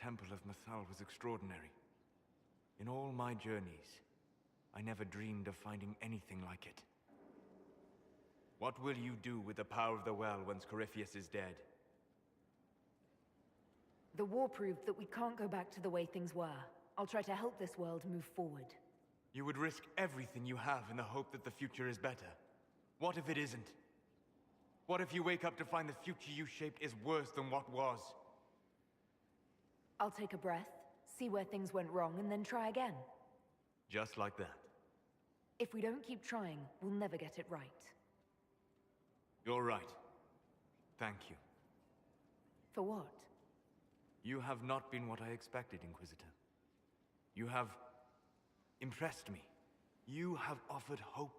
Temple of Mythal was extraordinary. In all my journeys, I never dreamed of finding anything like it. What will you do with the power of the well once Corypheus is dead? The war proved that we can't go back to the way things were. I'll try to help this world move forward. You would risk everything you have in the hope that the future is better. What if it isn't? What if you wake up to find the future you shaped is worse than what was? I'll take a breath, see where things went wrong, and then try again. Just like that. If we don't keep trying, we'll never get it right. You're right. Thank you. For what? You have not been what I expected, Inquisitor. You have impressed me. You have offered hope.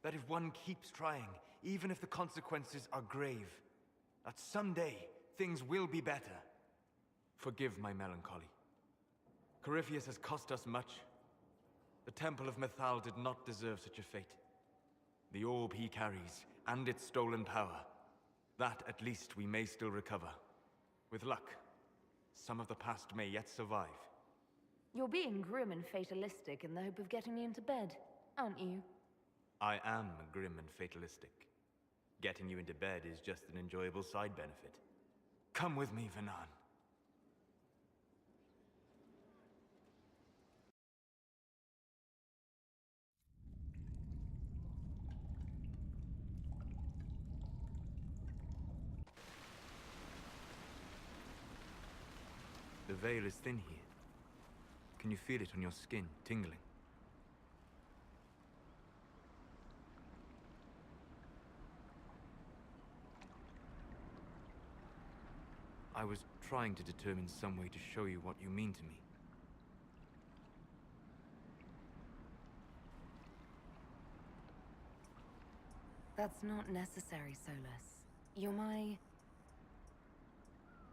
That if one keeps trying, even if the consequences are grave, that someday things will be better. Forgive my melancholy. Corypheus has cost us much. The Temple of Mythal did not deserve such a fate. The orb he carries, and its stolen power, that at least we may still recover. With luck, some of the past may yet survive. You're being grim and fatalistic in the hope of getting me into bed, aren't you? I am grim and fatalistic. Getting you into bed is just an enjoyable side benefit. Come with me, Vanan. The veil is thin here. Can you feel it on your skin, tingling? I was trying to determine some way to show you what you mean to me. That's not necessary, Solus. You're my...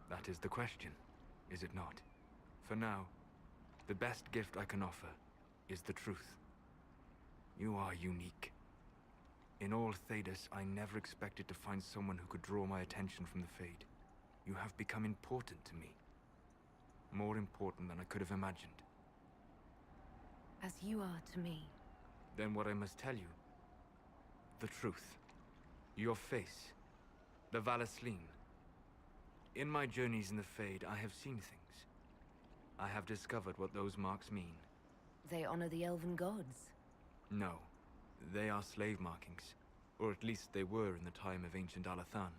That is the question, is it not? For now, the best gift I can offer is the truth. You are unique. In all Thedas, I never expected to find someone who could draw my attention from the Fade. You have become important to me. More important than I could have imagined. As you are to me. Then what I must tell you, the truth. Your face, the Valasleen. In my journeys in the Fade, I have seen things. I have discovered what those marks mean. They honor the elven gods. No, they are slave markings. Or at least they were in the time of ancient Alathan.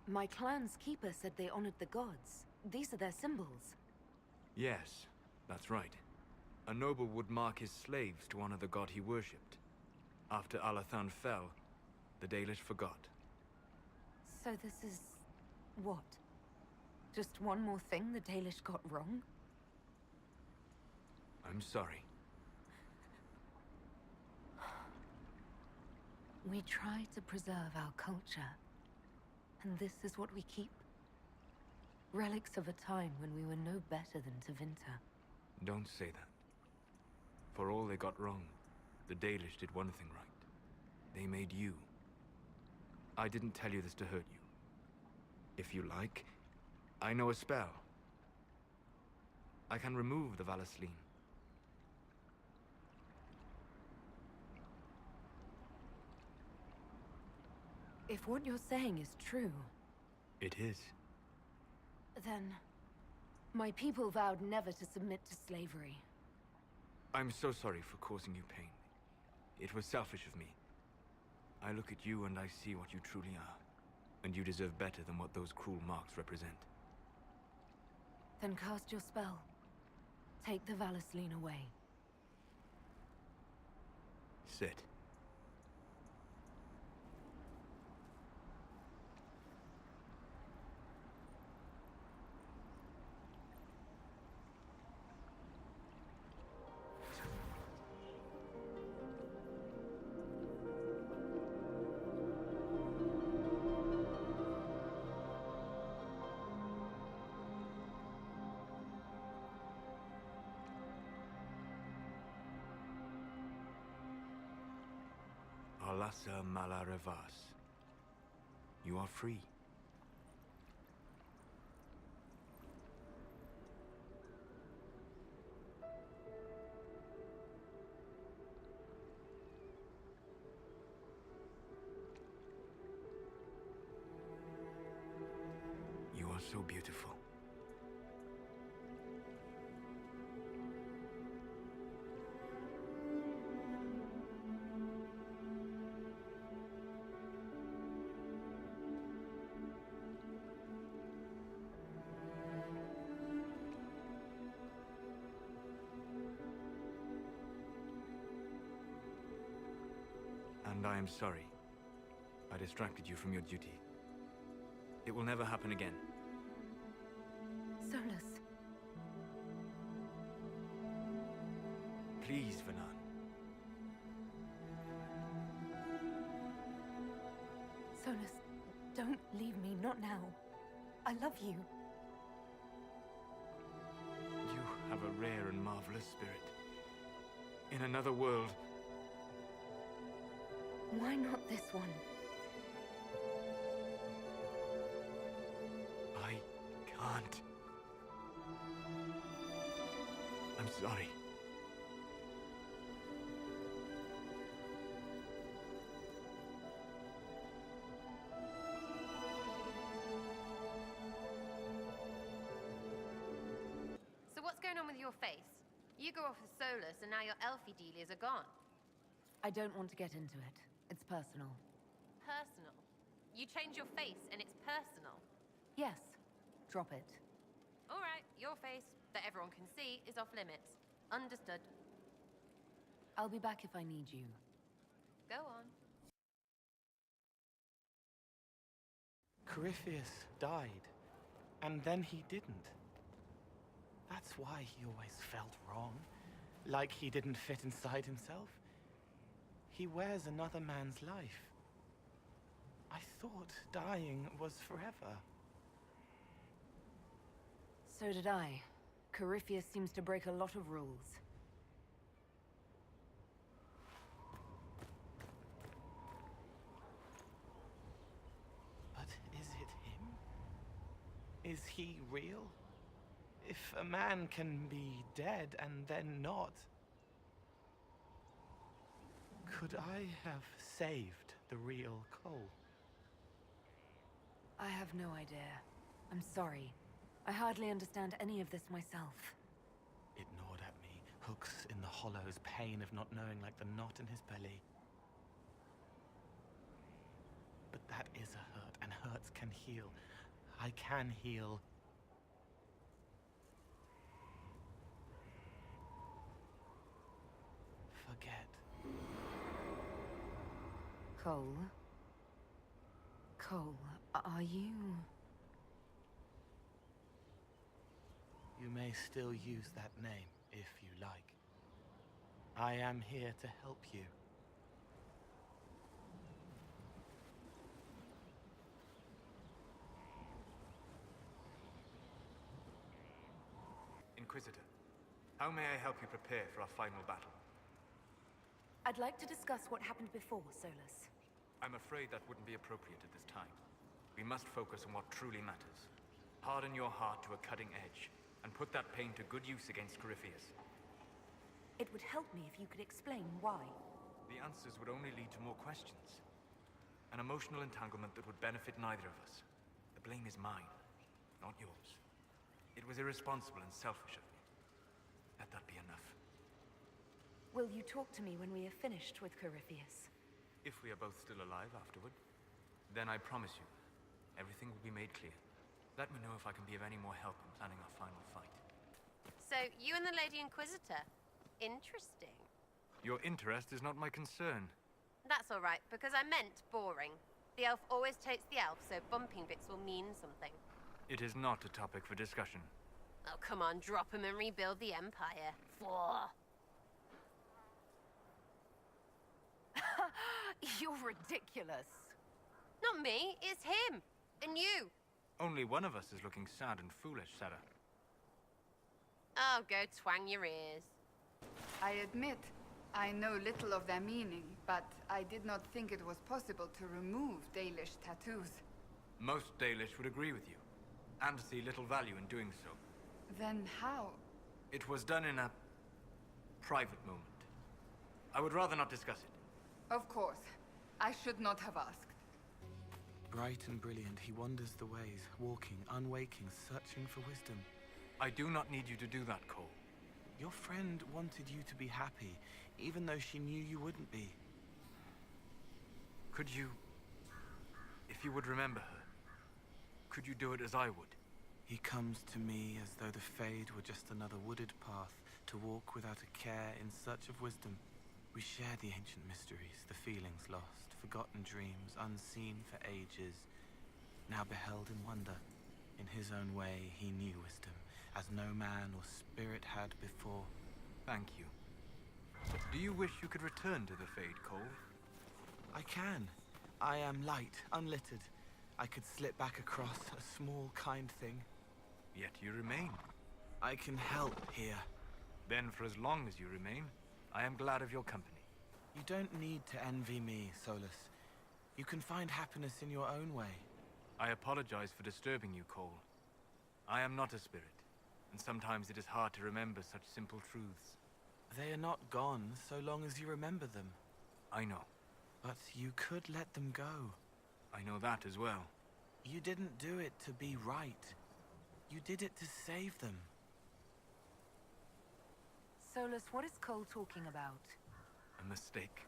My clan's keeper said they honored the gods. These are their symbols. Yes, that's right. A noble would mark his slaves to honor the god he worshipped. After Alathan fell, the Dalish forgot. So this is... what? Just one more thing the Dalish got wrong? I'm sorry. We try to preserve our culture. And this is what we keep? Relics of a time when we were no better than Tevinter. Don't say that. For all they got wrong, the Dalish did one thing right. They made you. I didn't tell you this to hurt you. If you like, I know a spell. I can remove the Valasleen. If what you're saying is true... It is. Then... my people vowed never to submit to slavery. I'm so sorry for causing you pain. It was selfish of me. I look at you and I see what you truly are. And you deserve better than what those cruel marks represent. Then cast your spell. Take the Valasleen away. Sit. Alasa Malarevas. You are free. so beautiful. And I am sorry. I distracted you from your duty. It will never happen again. Solus. Please, Vanan. Solus, don't leave me, not now. I love you. You have a rare and marvelous spirit. In another world. Why not this one? I can't. I'm sorry. So what's going on with your face? You go off with Solus and now your elfie dealies are gone. I don't want to get into it. It's personal. Personal? You change your face and it's personal? Yes. Drop it. Alright, your face, that everyone can see, is off limits. Understood. I'll be back if I need you. Go on. Corypheus died, and then he didn't. That's why he always felt wrong, like he didn't fit inside himself. He wears another man's life. I thought dying was forever. So did I. Corypheus seems to break a lot of rules. But is it him? Is he real? If a man can be dead and then not, could I have saved the real Cole? I have no idea. I'm sorry. I hardly understand any of this myself. It gnawed at me, hooks in the hollows, pain of not knowing like the knot in his belly. But that is a hurt, and hurts can heal. I can heal. Forget. Cole? Cole, are you... You may still use that name, if you like. I am here to help you. Inquisitor, how may I help you prepare for our final battle? I'd like to discuss what happened before, Solus. I'm afraid that wouldn't be appropriate at this time. We must focus on what truly matters. Harden your heart to a cutting edge, and put that pain to good use against Corypheus. It would help me if you could explain why. The answers would only lead to more questions. An emotional entanglement that would benefit neither of us. The blame is mine, not yours. It was irresponsible and selfish of me. Let that be enough. Will you talk to me when we are finished with Corypheus? If we are both still alive afterward, then I promise you, everything will be made clear. Let me know if I can be of any more help in planning our final fight. So, you and the Lady Inquisitor? Interesting. Your interest is not my concern. That's alright, because I meant boring. The elf always takes the elf, so bumping bits will mean something. It is not a topic for discussion. Oh, come on, drop him and rebuild the Empire. Fwah. You're ridiculous. Not me, it's him. And you. Only one of us is looking sad and foolish, Sarah. Oh, go twang your ears. I admit, I know little of their meaning, but I did not think it was possible to remove Dalish tattoos. Most Dalish would agree with you, and see little value in doing so. Then how? It was done in a private moment. I would rather not discuss it. Of course. I should not have asked. Bright and brilliant, he wanders the ways, walking, unwaking, searching for wisdom. I do not need you to do that, Cole. Your friend wanted you to be happy, even though she knew you wouldn't be. Could you... if you would remember her, could you do it as I would? He comes to me as though the Fade were just another wooded path to walk without a care in search of wisdom. We share the ancient mysteries, the feelings lost, forgotten dreams, unseen for ages, now beheld in wonder. In his own way, he knew wisdom, as no man or spirit had before. Thank you. But do you wish you could return to the Fade, Cole? I can. I am light, unlittered. I could slip back across, a small, kind thing. Yet you remain. I can help here. Then for as long as you remain, I am glad of your company. You don't need to envy me, Solus. You can find happiness in your own way. I apologize for disturbing you, Cole. I am not a spirit, and sometimes it is hard to remember such simple truths. They are not gone so long as you remember them. I know. But you could let them go. I know that as well. You didn't do it to be right. You did it to save them. Solus, what is Cole talking about? A mistake.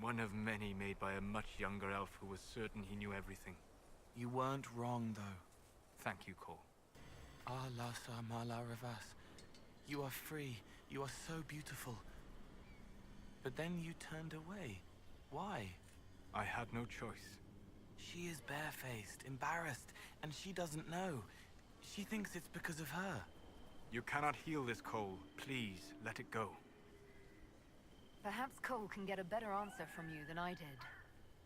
One of many made by a much younger elf who was certain he knew everything. You weren't wrong, though. Thank you, Cole. Ah, Lasa Mala Ravas. You are free. You are so beautiful. But then you turned away. Why? I had no choice. She is barefaced, embarrassed, and she doesn't know. She thinks it's because of her. You cannot heal this, Cole. Please, let it go. Perhaps Cole can get a better answer from you than I did.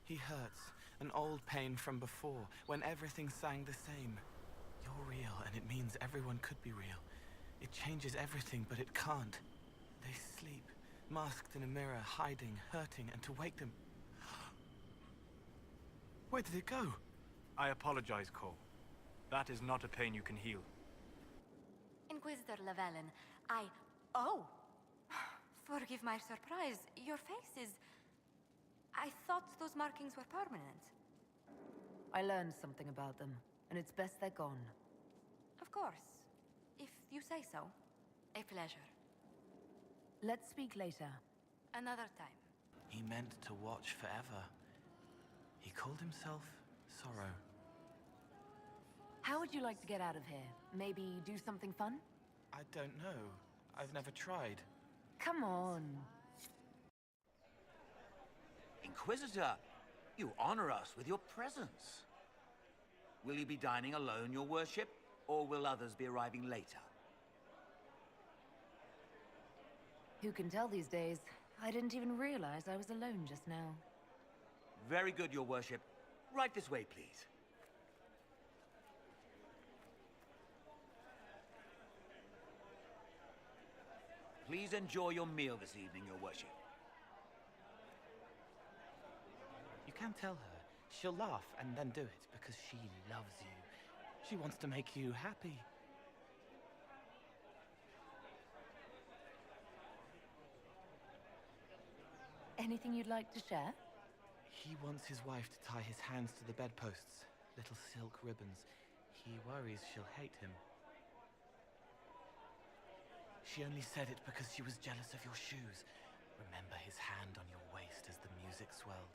He hurts. An old pain from before, when everything sang the same. You're real, and it means everyone could be real. It changes everything, but it can't. They sleep, masked in a mirror, hiding, hurting, and to wake them... Where did it go? I apologize, Cole. That is not a pain you can heal. Inquisitor Llewellyn, Oh! Forgive my surprise. Your face is... I thought those markings were permanent. I learned something about them, and it's best they're gone. Of course. If you say so. A pleasure. Let's speak later. Another time. He meant to watch forever. He called himself Sorrow. How would you like to get out of here? Maybe do something fun? I don't know. I've never tried. Come on. Inquisitor, you honor us with your presence. Will you be dining alone, your worship, or will others be arriving later? Who can tell these days? I didn't even realize I was alone just now. Very good, your worship. Right this way, please. Please enjoy your meal this evening, your worship. You can tell her. She'll laugh and then do it because she loves you. She wants to make you happy. Anything you'd like to share? He wants his wife to tie his hands to the bedposts, little silk ribbons. He worries she'll hate him. She only said it because she was jealous of your shoes. Remember his hand on your waist as the music swelled.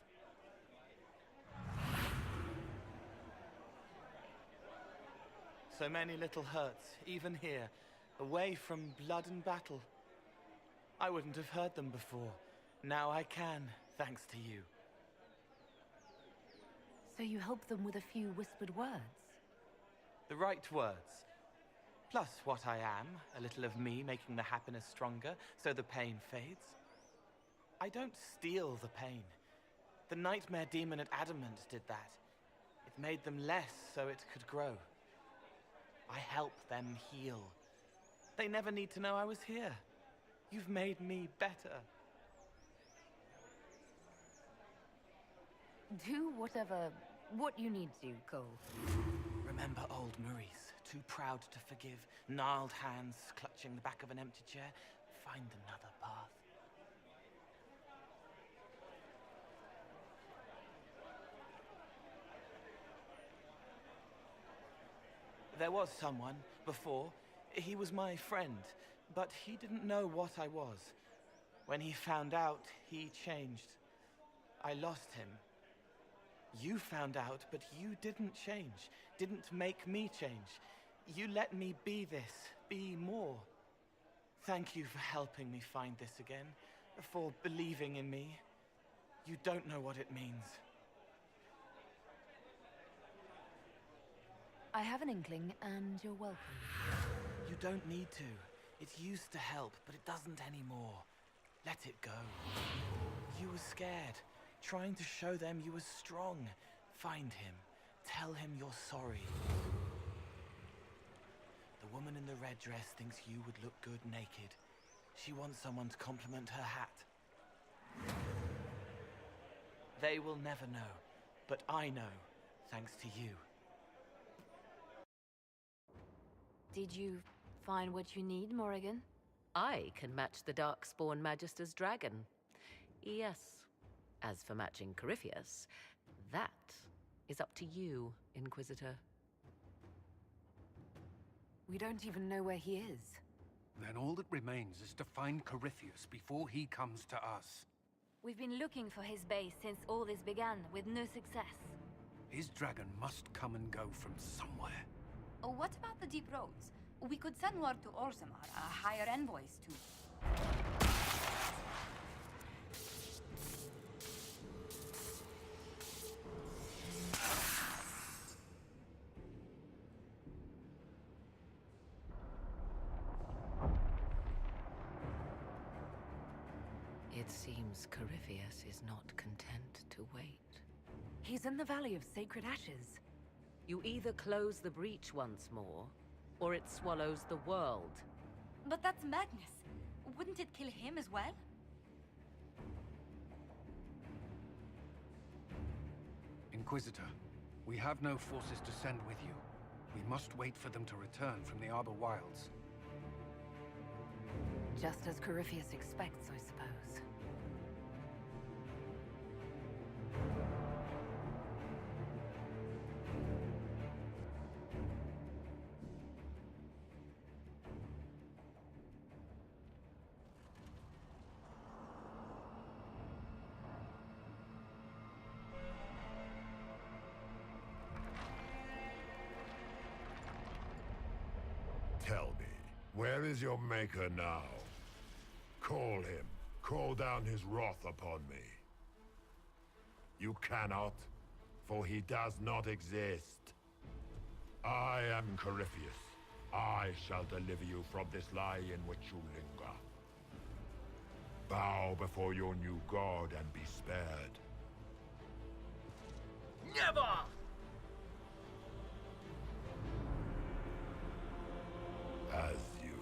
So many little hurts, even here, away from blood and battle. I wouldn't have heard them before. Now I can, thanks to you. So you help them with a few whispered words? The right words. Plus what I am, a little of me making the happiness stronger, so the pain fades. I don't steal the pain. The nightmare demon at Adamant did that. It made them less so it could grow. I help them heal. They never need to know I was here. You've made me better. Do what you need to, Cole. Remember old Mirhys, too proud to forgive, gnarled hands clutching the back of an empty chair. Find another path. There was someone before. He was my friend, but he didn't know what I was. When he found out, he changed. I lost him. You found out, but you didn't change. Didn't make me change. You let me be this, be more. Thank you for helping me find this again, for believing in me. You don't know what it means. I have an inkling, and you're welcome. You don't need to. It used to help, but it doesn't anymore. Let it go. You were scared, trying to show them you were strong. Find him. Tell him you're sorry. The woman in the red dress thinks you would look good naked. She wants someone to compliment her hat. They will never know, but I know, thanks to you. Did you find what you need, Morrigan? I can match the Darkspawn Magister's dragon. Yes. As for matching Corypheus, that is up to you, Inquisitor. We don't even know where he is. Then all that remains is to find Corypheus before he comes to us. We've been looking for his base since all this began, with no success. His dragon must come and go from somewhere. Oh, what about the deep roads? We could send word to Orzammar, hire envoys to... It seems Corypheus is not content to wait. He's in the Valley of Sacred Ashes. You either close the breach once more, or it swallows the world. But that's madness. Wouldn't it kill him as well? Inquisitor, we have no forces to send with you. We must wait for them to return from the Arbor Wilds. Just as Corypheus expects, I suppose. Tell me, where is your maker now? Call him. Call down his wrath upon me. You cannot, for he does not exist. I am Corypheus. I shall deliver you from this lie in which you linger. Bow before your new god and be spared. Never! As you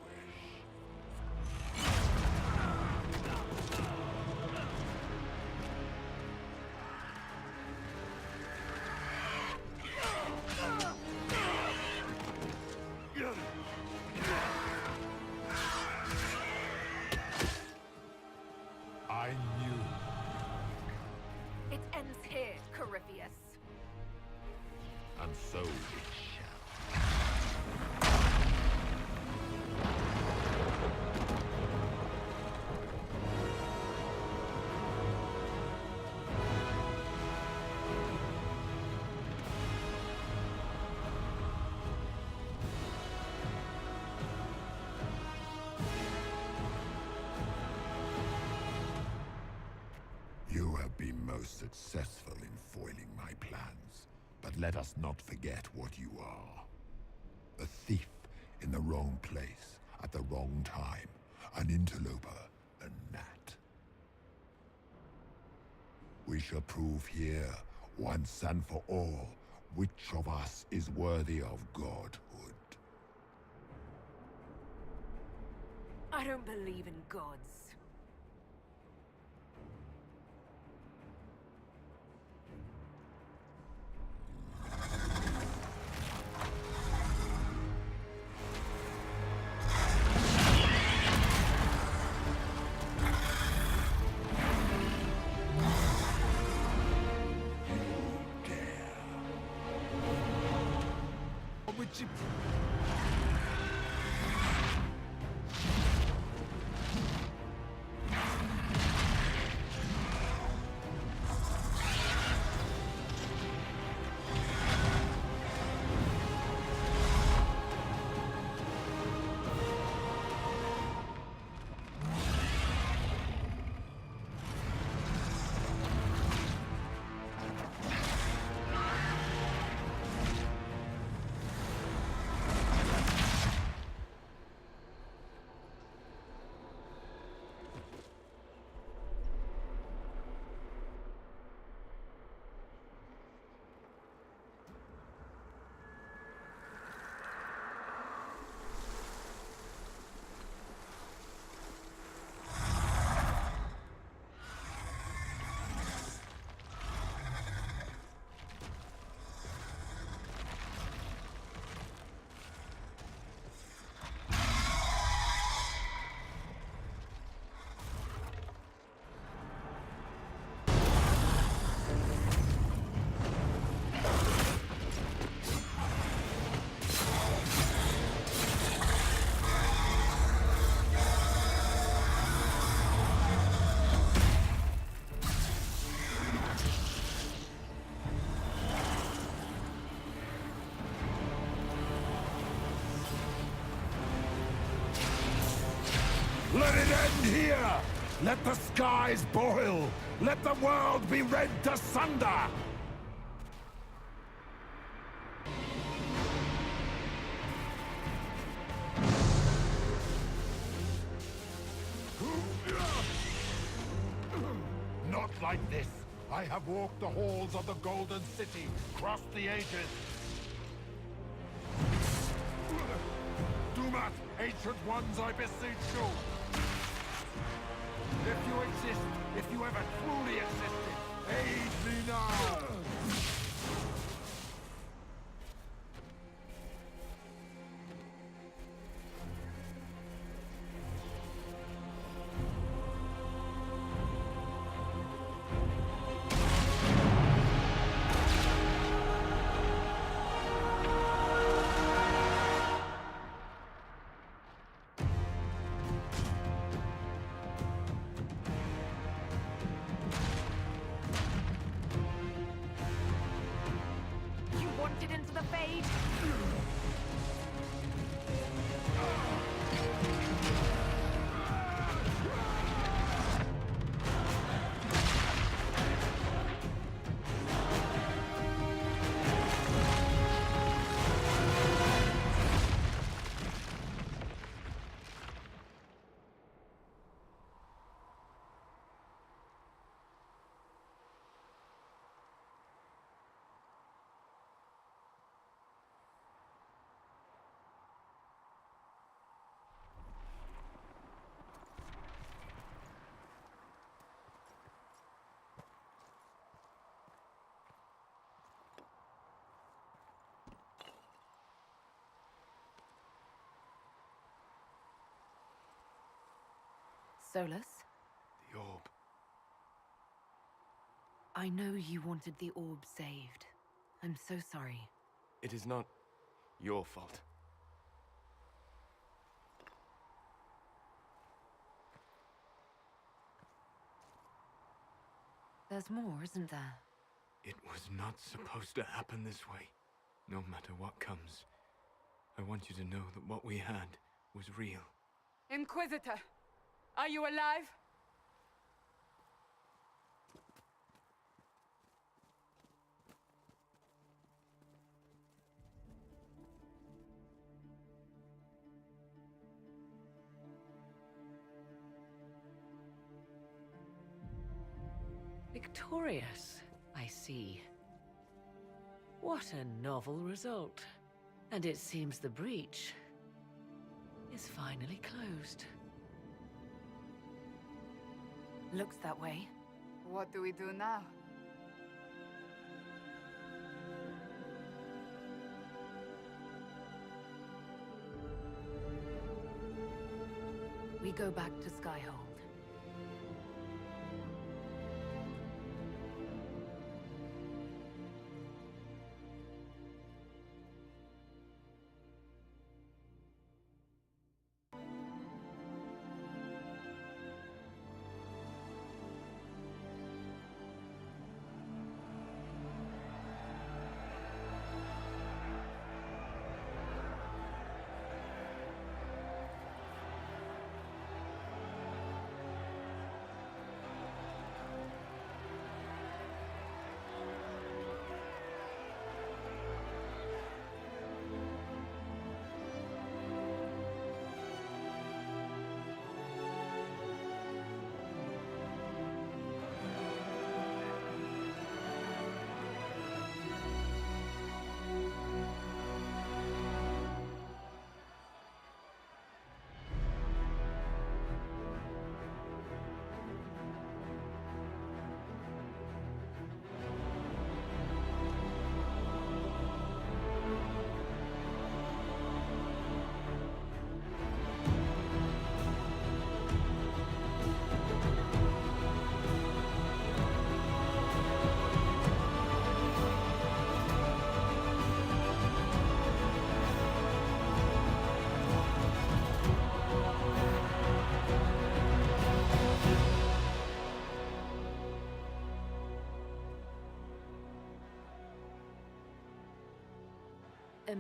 wish. I knew. It ends here, Corypheus. And so it shall. You have been most successful in foiling my plans, but let us not forget what you are. A thief in the wrong place, at the wrong time, an interloper, a gnat. We shall prove here, once and for all, which of us is worthy of godhood. I don't believe in gods. Let it end here! Let the skies boil! Let the world be rent asunder! Not like this! I have walked the halls of the Golden City, crossed the ages. Do not, ancient ones, I beseech you! If you exist, if you ever truly existed, aid me now! Into the fade. Solus? The orb. I know you wanted the orb saved. I'm so sorry. It is not your fault. There's more, isn't there? It was not supposed to happen this way. No matter what comes, I want you to know that what we had was real. Inquisitor, are you alive? Victorious, I see. What a novel result. And it seems the breach is finally closed. Looks that way. What do we do now? We go back to Skyhold.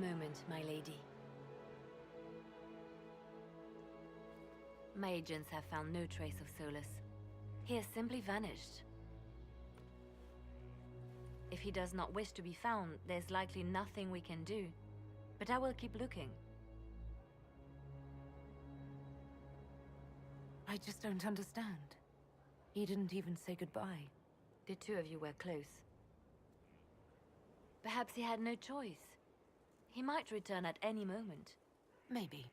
moment, my lady. My agents have found no trace of Solus. He has simply vanished. If he does not wish to be found, there's likely nothing we can do. But I will keep looking. I just don't understand. He didn't even say goodbye. The two of you were close. Perhaps he had no choice. He might return at any moment. Maybe.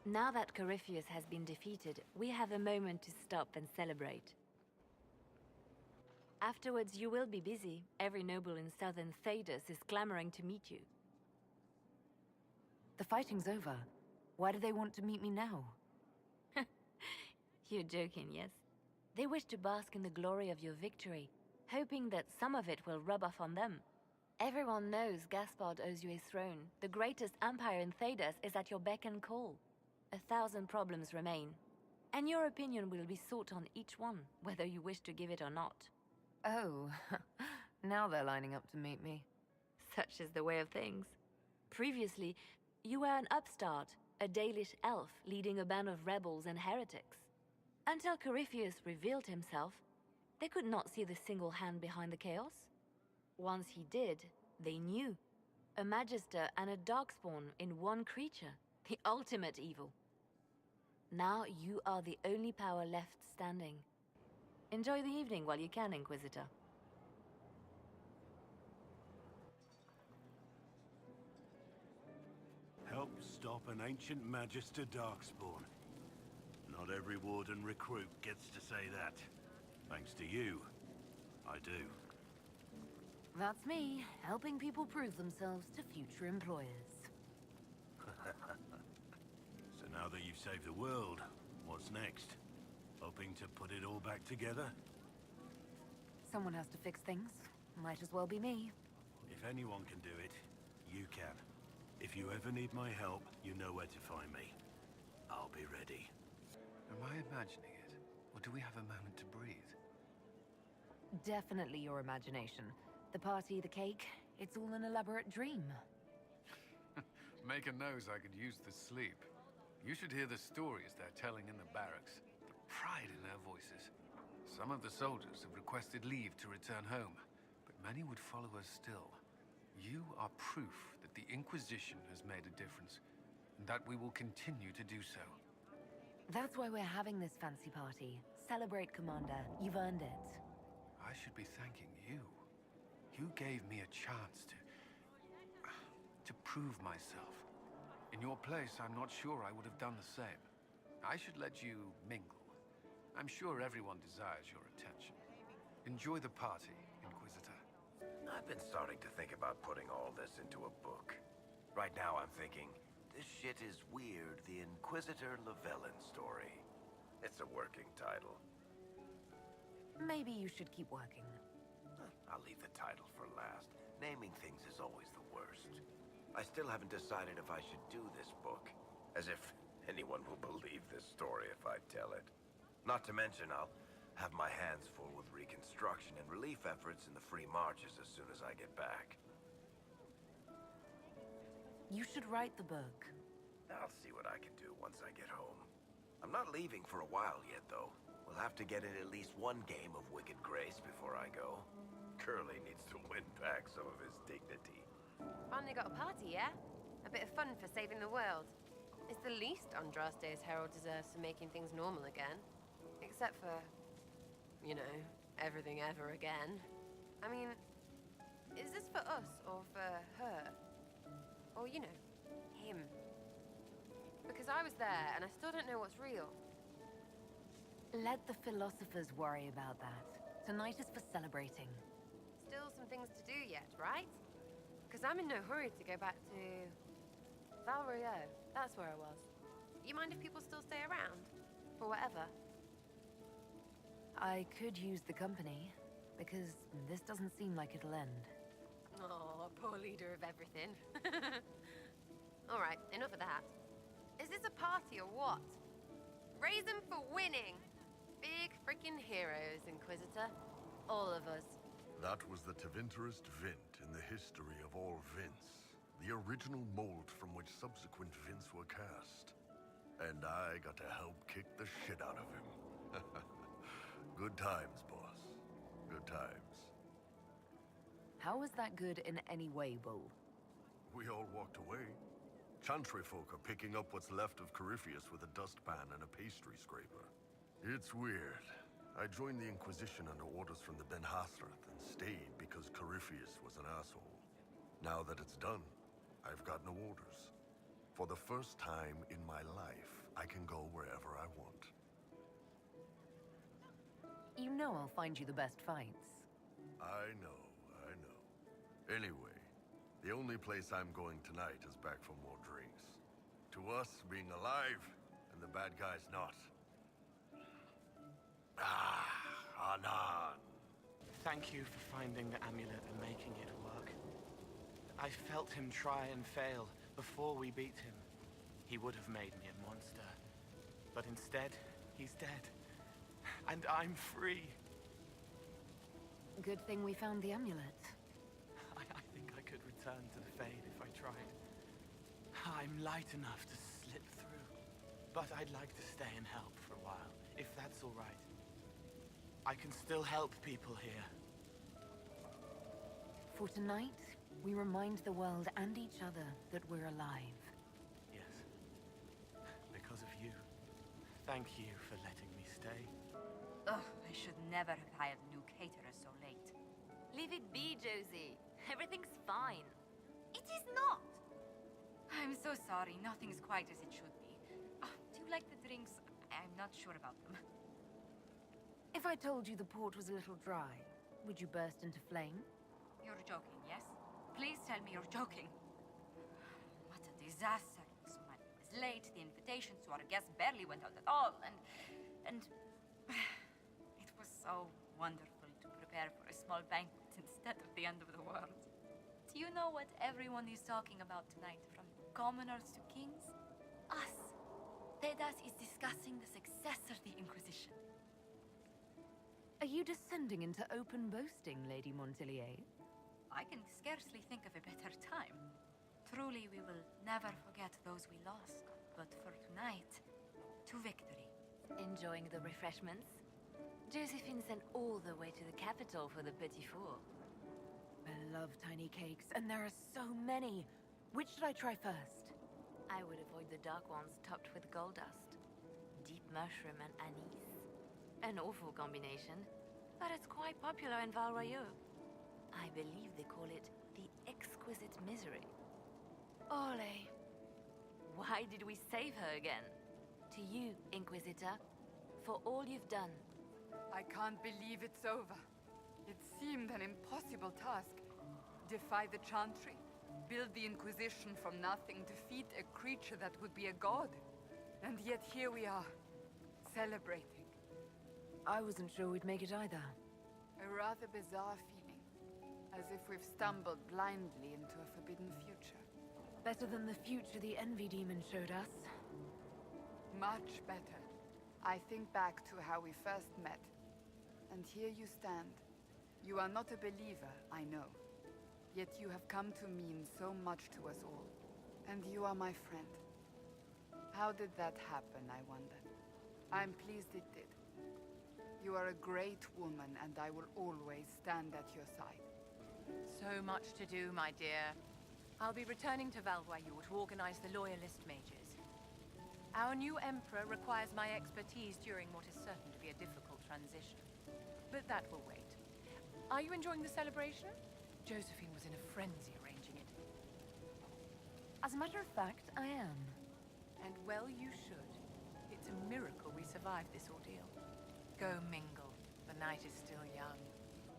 Now that Corypheus has been defeated, we have a moment to stop and celebrate. Afterwards, you will be busy. Every noble in southern Thedas is clamoring to meet you. The fighting's over. Why do they want to meet me now? You're joking, yes? They wish to bask in the glory of your victory, hoping that some of it will rub off on them. Everyone knows Gaspard owes you a throne. The greatest empire in Thedas is at your beck and call. 1,000 problems remain, and your opinion will be sought on each one, whether you wish to give it or not. Oh, now they're lining up to meet me. Such is the way of things. Previously, you were an upstart, a Dalish elf leading a band of rebels and heretics. Until Corypheus revealed himself, they could not see the single hand behind the chaos. Once he did, they knew. A Magister and a Darkspawn in one creature, the ultimate evil. Now you are the only power left standing. Enjoy the evening while you can, Inquisitor. Help stop an ancient Magister Darkspawn. Not every Warden recruit gets to say that. Thanks to you, I do. That's me, helping people prove themselves to future employers. So now that you've saved the world, what's next? Hoping to put it all back together? Someone has to fix things. Might as well be me. If anyone can do it, you can. If you ever need my help, you know where to find me. I'll be ready. Am I imagining it? Or do we have a moment to breathe? Definitely your imagination. The party, the cake, it's all an elaborate dream. Maker knows I could use the sleep. You should hear the stories they're telling in the barracks. The pride in their voices. Some of the soldiers have requested leave to return home, but many would follow us still. You are proof that the Inquisition has made a difference, and that we will continue to do so. That's why we're having this fancy party. Celebrate, Commander. You've earned it. I should be thanking you. You gave me a chance to prove myself. In your place, I'm not sure I would have done the same. I should let you mingle. I'm sure everyone desires your attention. Enjoy the party, Inquisitor. I've been starting to think about putting all this into a book. Right now I'm thinking, this shit is weird, the Inquisitor Llewellyn story. It's a working title. Maybe you should keep working. I'll leave the title for last. Naming things is always the worst. I still haven't decided if I should do this book. As if anyone will believe this story if I tell it. Not to mention, I'll have my hands full with reconstruction and relief efforts in the Free Marches as soon as I get back. You should write the book. I'll see what I can do once I get home. I'm not leaving for a while yet, though. We'll have to get in at least one game of Wicked Grace before I go. Curly needs to win back some of his dignity. Finally got a party, yeah? A bit of fun for saving the world. It's the least Andraste's Herald deserves for making things normal again. Except for, you know, everything ever again. I mean, is this for us or for her? Or, you know, him? Because I was there and I still don't know what's real. Let the philosophers worry about that. Tonight is for celebrating. Still some things to do yet, right? Because I'm in no hurry to go back to Valrio. That's where I was. You mind if people still stay around? Or whatever? I could use the company, because this doesn't seem like it'll end. Oh, poor leader of everything. All right, enough of that. Is this a party or what? Raise them for winning! Big freaking heroes, Inquisitor. All of us. That was the Tevinterest Vint in the history of all Vints. The original mold from which subsequent Vints were cast. And I got to help kick the shit out of him. Good times, boss. Good times. How was that good in any way, Bull? We all walked away. Chantry folk are picking up what's left of Corypheus with a dustpan and a pastry scraper. It's weird. I joined the Inquisition under orders from the Ben Hasrath and stayed because Corypheus was an asshole. Now that it's done, I've got no orders. For the first time in my life, I can go wherever I want. You know I'll find you the best fights. I know. Anyway, the only place I'm going tonight is back for more drinks. To us, being alive, and the bad guys not. Anan. Thank you for finding the amulet and making it work. I felt him try and fail before we beat him. He would have made me a monster. But instead, he's dead. And I'm free. Good thing we found the amulet. I think I could return to the Fade if I tried. I'm light enough to slip through. But I'd like to stay and help for a while, if that's all right. I can still help people here. For tonight, we remind the world and each other that we're alive. Yes. Because of you. Thank you for letting me stay. Ugh, I should never have hired a new caterer so late. Leave it be, Josie. Everything's fine. It is not! I'm so sorry, nothing's quite as it should be. Do you like the drinks? I'm not sure about them. If I told you the port was a little dry, would you burst into flame? You're joking, yes? Please tell me you're joking. What a disaster. So much was late, the invitations to our guests barely went out at all, and it was so wonderful to prepare for a small banquet instead of the end of the world. Do you know what everyone is talking about tonight, from commoners to kings? Us. Thedas is discussing the success of the Inquisition. Are you descending into open boasting, Lady Montillier? I can scarcely think of a better time. Truly, we will never forget those we lost. But for tonight, to victory. Enjoying the refreshments? Josephine sent all the way to the capital for the petit four. I love tiny cakes, and there are so many. Which should I try first? I would avoid the dark ones topped with gold dust. Deep mushroom and anise. An awful combination, but it's quite popular in Val Royeaux. I believe they call it the exquisite misery. Ole! Why did we save her again? To you, Inquisitor, for all you've done. I can't believe it's over. It seemed an impossible task. Defy the Chantry, build the Inquisition from nothing, defeat a creature that would be a god. And yet here we are, celebrating. I wasn't sure we'd make it either. A rather bizarre feeling, as if we've stumbled blindly into a forbidden future. Better than the future the Envy Demon showed us. Much better. I think back to how we first met. And here you stand. You are not a believer, I know. Yet you have come to mean so much to us all. And you are my friend. How did that happen, I wonder? I'm pleased it did. You are a great woman, and I will always stand at your side. So much to do, my dear. I'll be returning to Val Royeaux to organize the Loyalist mages. Our new Emperor requires my expertise during what is certain to be a difficult transition. But that will wait. Are you enjoying the celebration? Josephine was in a frenzy arranging it. As a matter of fact, I am. And well you should. It's a miracle we survived this ordeal. Go mingle. The night is still young.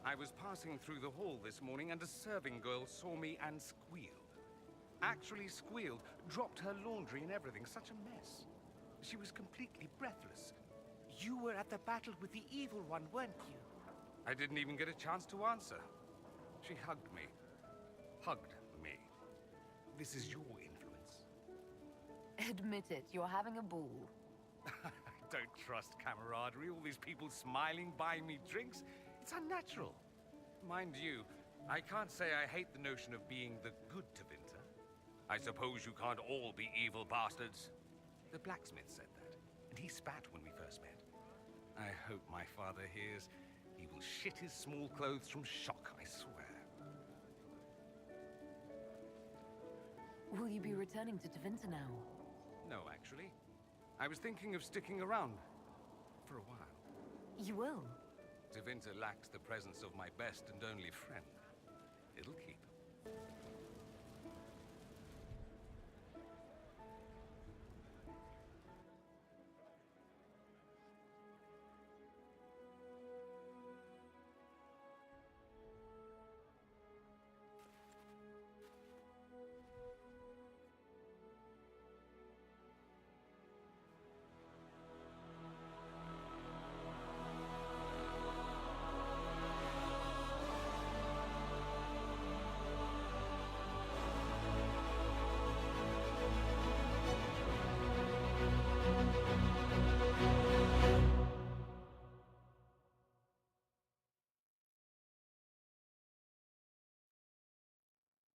I was passing through the hall this morning and a serving girl saw me and squealed. Actually squealed, dropped her laundry and everything. Such a mess. She was completely breathless. You were at the battle with the evil one, weren't you? I didn't even get a chance to answer. She hugged me. Hugged me. This is your influence. Admit it, you're having a ball. I don't trust camaraderie, all these people smiling, buying me drinks. It's unnatural. Mind you, I can't say I hate the notion of being the good Tevinter. I suppose you can't all be evil bastards. The blacksmith said that, and he spat when we first met. I hope my father hears. He will shit his small clothes from shock, I swear. Will you be returning to Tevinter now? No, actually. I was thinking of sticking around for a while. You will? Tevinter lacks the presence of my best and only friend. It'll keep.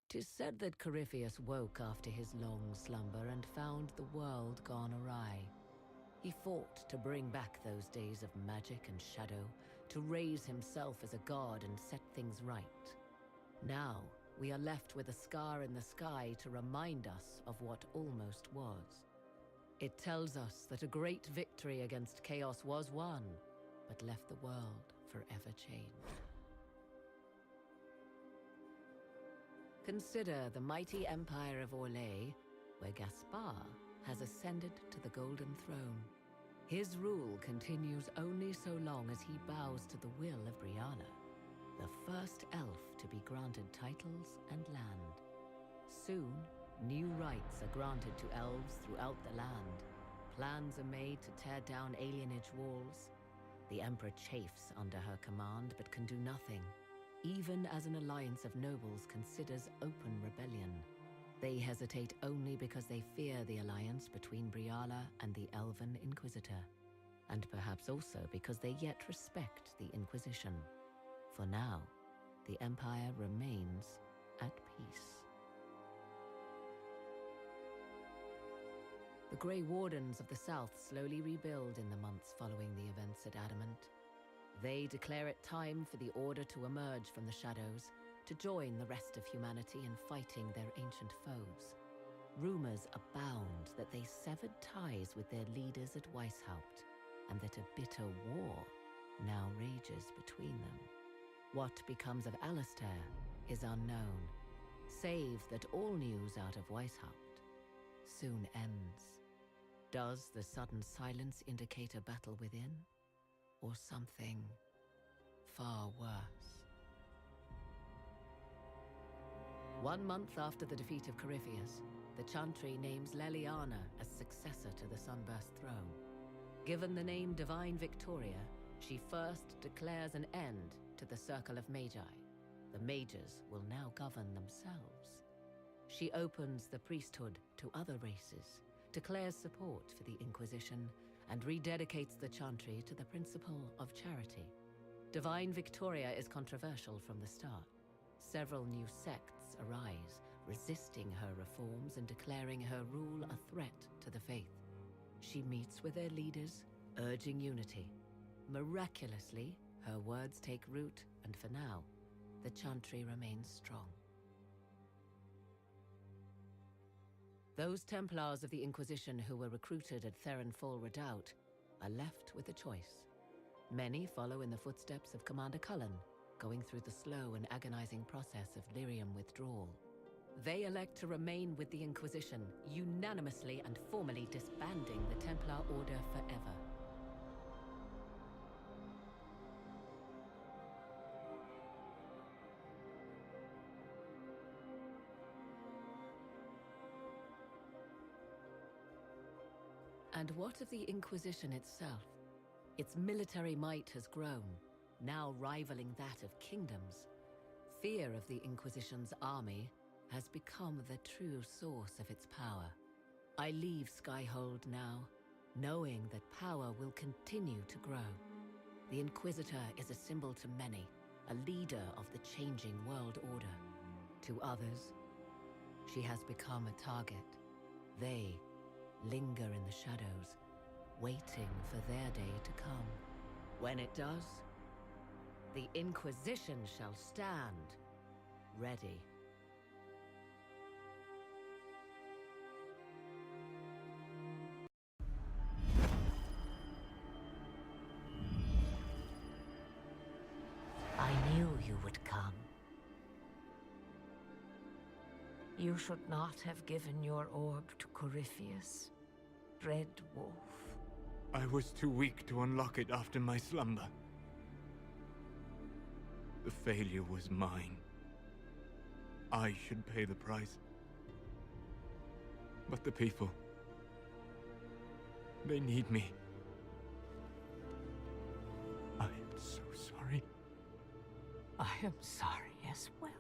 Tis said that Corypheus woke after his long slumber and found the world gone awry. He fought to bring back those days of magic and shadow, to raise himself as a god and set things right. Now, we are left with a scar in the sky to remind us of what almost was. It tells us that a great victory against chaos was won, but left the world forever changed. Consider the mighty empire of Orlais, where Gaspard has ascended to the Golden Throne. His rule continues only so long as he bows to the will of Brianna, the first elf to be granted titles and land. Soon, new rights are granted to elves throughout the land. Plans are made to tear down alienage walls. The Emperor chafes under her command, but can do nothing. Even as an alliance of nobles considers open rebellion. They hesitate only because they fear the alliance between Briala and the Elven Inquisitor, and perhaps also because they yet respect the Inquisition. For now, the Empire remains at peace. The Grey Wardens of the South slowly rebuild in the months following the events at Adamant. They declare it time for the Order to emerge from the shadows, to join the rest of humanity in fighting their ancient foes. Rumors abound that they severed ties with their leaders at Weishaupt, and that a bitter war now rages between them. What becomes of Alistair is unknown, save that all news out of Weishaupt soon ends. Does the sudden silence indicate a battle within? Or something far worse? 1 month after the defeat of Corypheus, the Chantry names Leliana as successor to the Sunburst throne. Given the name Divine Victoria, she first declares an end to the Circle of Magi. The mages will now govern themselves. She opens the priesthood to other races, declares support for the Inquisition, and rededicates the Chantry to the principle of charity. Divine Victoria is controversial from the start. Several new sects arise, resisting her reforms and declaring her rule a threat to the faith. She meets with their leaders, urging unity. Miraculously, her words take root, and for now, the Chantry remains strong. Those Templars of the Inquisition who were recruited at Therenfall Redoubt are left with a choice. Many follow in the footsteps of Commander Cullen, going through the slow and agonizing process of lyrium withdrawal. They elect to remain with the Inquisition, unanimously and formally disbanding the Templar Order forever. And what of the Inquisition itself? Its military might has grown, now rivaling that of kingdoms. Fear of the Inquisition's army has become the true source of its power. I leave Skyhold now, knowing that power will continue to grow. The Inquisitor is a symbol to many, a leader of the changing world order. To others, she has become a target. They linger in the shadows, waiting for their day to come. When it does, the Inquisition shall stand ready. I knew you would come. You should not have given your orb to Corypheus, Red Wolf. I was too weak to unlock it after my slumber. The failure was mine. I should pay the price. But the people... they need me. I am so sorry. I am sorry as well.